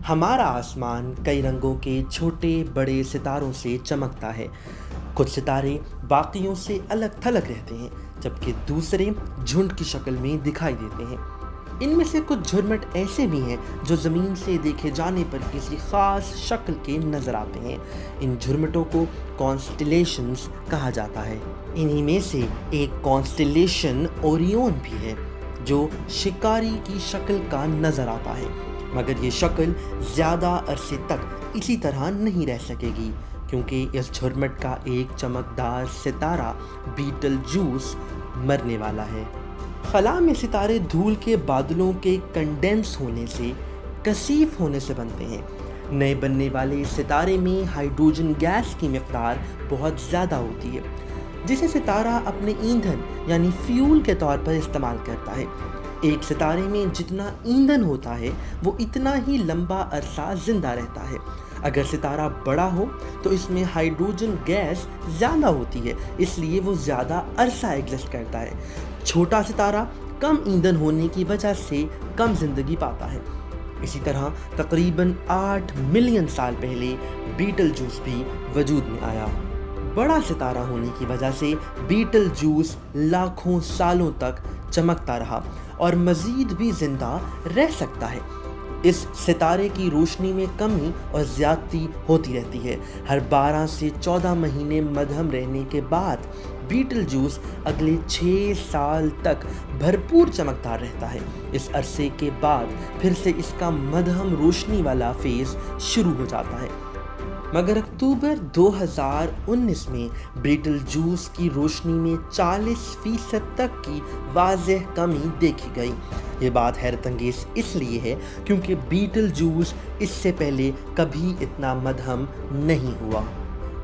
हमारा आसमान कई रंगों के छोटे बड़े सितारों से चमकता है। कुछ सितारे बाकियों से अलग थलग रहते हैं, जबकि दूसरे झुंड की शक्ल में दिखाई देते हैं। इनमें से कुछ झुरमुट ऐसे भी हैं जो ज़मीन से देखे जाने पर किसी ख़ास शक्ल के नज़र आते हैं। इन झुरमुटों को कॉन्स्टेलेशंस कहा जाता है। इन्हीं में से एक कॉन्स्टेलेशन ओरियन भी है, जो शिकारी की शक्ल का नज़र आता है, मगर ये शक्ल ज़्यादा अरसे तक इसी तरह नहीं रह सकेगी, क्योंकि इस झुरमुट का एक चमकदार सितारा बीटलजूस मरने वाला है। खला में सितारे धूल के बादलों के कंडेंस होने से, कसीफ होने से बनते हैं। नए बनने वाले सितारे में हाइड्रोजन गैस की मिक़दार बहुत ज़्यादा होती है, जिसे सितारा अपने ईंधन यानी फ्यूल के तौर पर इस्तेमाल करता है। एक सितारे में जितना ईंधन होता है, वो इतना ही लंबा अरसा ज़िंदा रहता है। अगर सितारा बड़ा हो तो इसमें हाइड्रोजन गैस ज़्यादा होती है, इसलिए वो ज़्यादा अरसा एग्जिस्ट करता है। छोटा सितारा कम ईंधन होने की वजह से कम ज़िंदगी पाता है। इसी तरह तकरीबन 8 मिलियन साल पहले बीटलजूस भी वजूद में आया। बड़ा सितारा होने की वजह से बीटलजूस लाखों सालों तक चमकता रहा और मज़ीद भी ज़िंदा रह सकता है। इस सितारे की रोशनी में कमी और ज़्यादती होती रहती है। हर 12 से 14 महीने मध्यम रहने के बाद बीटलजूस अगले 6 साल तक भरपूर चमकदार रहता है। इस अरसे के बाद फिर से इसका मध्यम रोशनी वाला फेज़ शुरू हो जाता है, मगर अक्टूबर 2019 में बीटलजूस की रोशनी में 40% तक की वाज़ेह कमी देखी गई। ये बात हैरत अंगेज़ इसलिए है क्योंकि बीटलजूस इससे पहले कभी इतना मध्यम नहीं हुआ।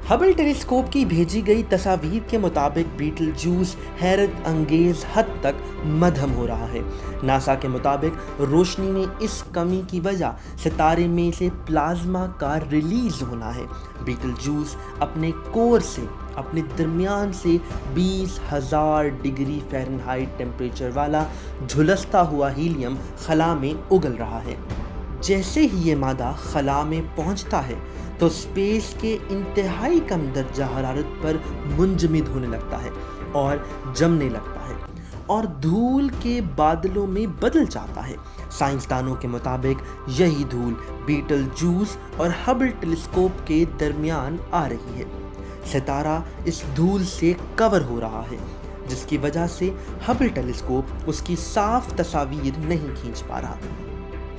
हबल टेलीस्कोप की भेजी गई तस्वीर के मुताबिक बीटलजूस हैरत अंगेज़ हद तक मध्यम हो रहा है। नासा के मुताबिक रोशनी में इस कमी की वजह सितारे में से प्लाज्मा का रिलीज़ होना है। बीटलजूस अपने कोर से, अपने दरमियान से 20,000 डिग्री फ़ारेनहाइट टेम्परेचर वाला झुलसता हुआ हीलियम खला में उगल रहा है। जैसे ही ये मादा खला में पहुंचता है तो स्पेस के इंतहाई कम दर्जा हरारत पर मुंजमद होने लगता है और जमने लगता है और धूल के बादलों में बदल जाता है। साइंसदानों के मुताबिक यही धूल बीटलजूस और हबल टेलीस्कोप के दरमियान आ रही है। सितारा इस धूल से कवर हो रहा है, जिसकी वजह से हबल टेलीस्कोप उसकी साफ तस्वीर नहीं खींच पा रहा।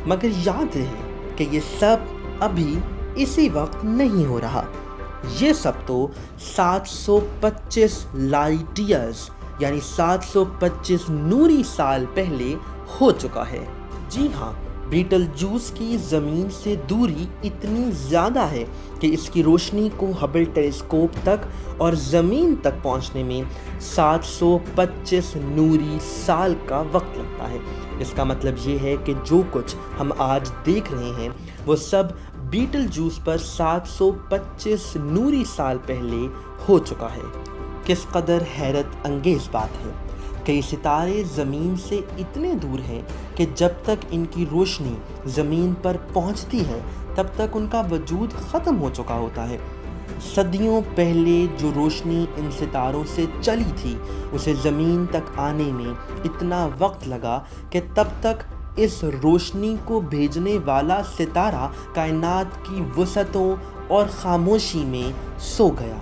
मगर याद रहे कि ये सब अभी इसी वक्त नहीं हो रहा। ये सब तो 725 लाइट ईयर्स यानी 725 नूरी साल पहले हो चुका है। जी हाँ, बीटलजूस की ज़मीन से दूरी इतनी ज़्यादा है कि इसकी रोशनी को हबल टेलीस्कोप तक और ज़मीन तक पहुंचने में 725 नूरी साल का वक्त लगता है। इसका मतलब ये है कि जो कुछ हम आज देख रहे हैं वो सब बीटलजूस पर 725 नूरी साल पहले हो चुका है। किस कदर हैरत अंगेज़ बात है। कई सितारे ज़मीन से इतने दूर हैं कि जब तक इनकी रोशनी ज़मीन पर पहुंचती है तब तक उनका वजूद ख़त्म हो चुका होता है। सदियों पहले जो रोशनी इन सितारों से चली थी, उसे ज़मीन तक आने में इतना वक्त लगा कि तब तक इस रोशनी को भेजने वाला सितारा कायनात की वसअतों और ख़ामोशी में सो गया।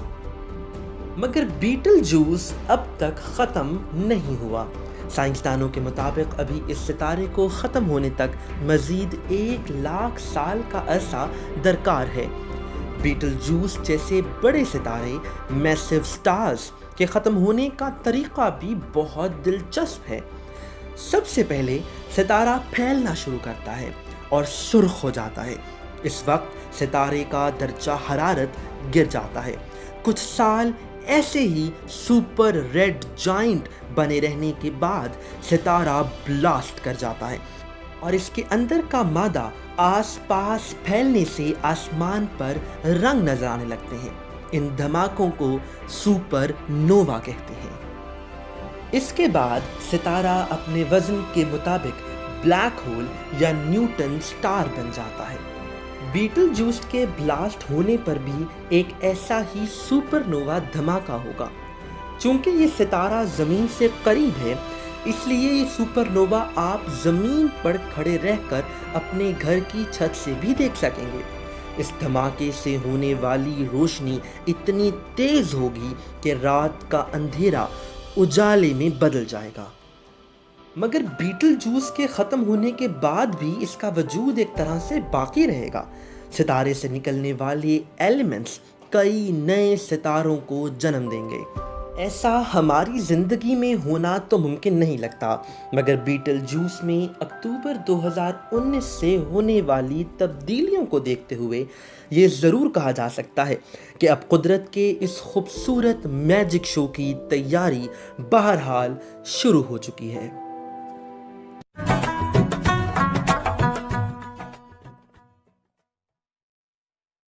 मगर बीटलजूस अब तक ख़त्म नहीं हुआ। साइंसदानों के मुताबिक अभी इस सितारे को ख़त्म होने तक मज़ीद 1 लाख साल का अरसा दरकार है। बीटलजूस जैसे बड़े सितारे, मैसिव स्टार्स के ख़त्म होने का तरीक़ा भी बहुत दिलचस्प है। सबसे पहले सितारा फैलना शुरू करता है और सुर्ख हो जाता है। इस वक्त सितारे का दर्जा हरारत गिर जाता है। कुछ साल ऐसे ही सुपर रेड जाइंट बने रहने के बाद सितारा ब्लास्ट कर जाता है और इसके अंदर का मादा आसपास फैलने से आसमान पर रंग नजर आने लगते हैं। इन धमाकों को सुपर नोवा कहते हैं। اس کے بعد ستارہ اپنے وزن کے مطابق بلیک ہول یا نیوٹن سٹار بن جاتا ہے۔ بیٹل جوس کے بلاسٹ ہونے پر بھی ایک ایسا ہی سپر نووا دھماکہ ہوگا۔ چونکہ یہ ستارہ زمین سے قریب ہے، اس لیے یہ سپر نووا آپ زمین پر کھڑے رہ کر اپنے گھر کی چھت سے بھی دیکھ سکیں گے۔ اس دھماکے سے ہونے والی روشنی اتنی تیز ہوگی کہ رات کا اندھیرا اجالے میں بدل جائے گا۔ مگر بیٹل جوس کے ختم ہونے کے بعد بھی اس کا وجود ایک طرح سے باقی رہے گا۔ ستارے سے نکلنے والے ایلیمنٹس کئی نئے ستاروں کو جنم دیں گے۔ ایسا ہماری زندگی میں ہونا تو ممکن نہیں لگتا، مگر بیٹل جوس میں اکتوبر 2019 سے ہونے والی تبدیلیوں کو دیکھتے ہوئے یہ ضرور کہا جا سکتا ہے کہ اب قدرت کے اس خوبصورت میجک شو کی تیاری بہرحال شروع ہو چکی ہے۔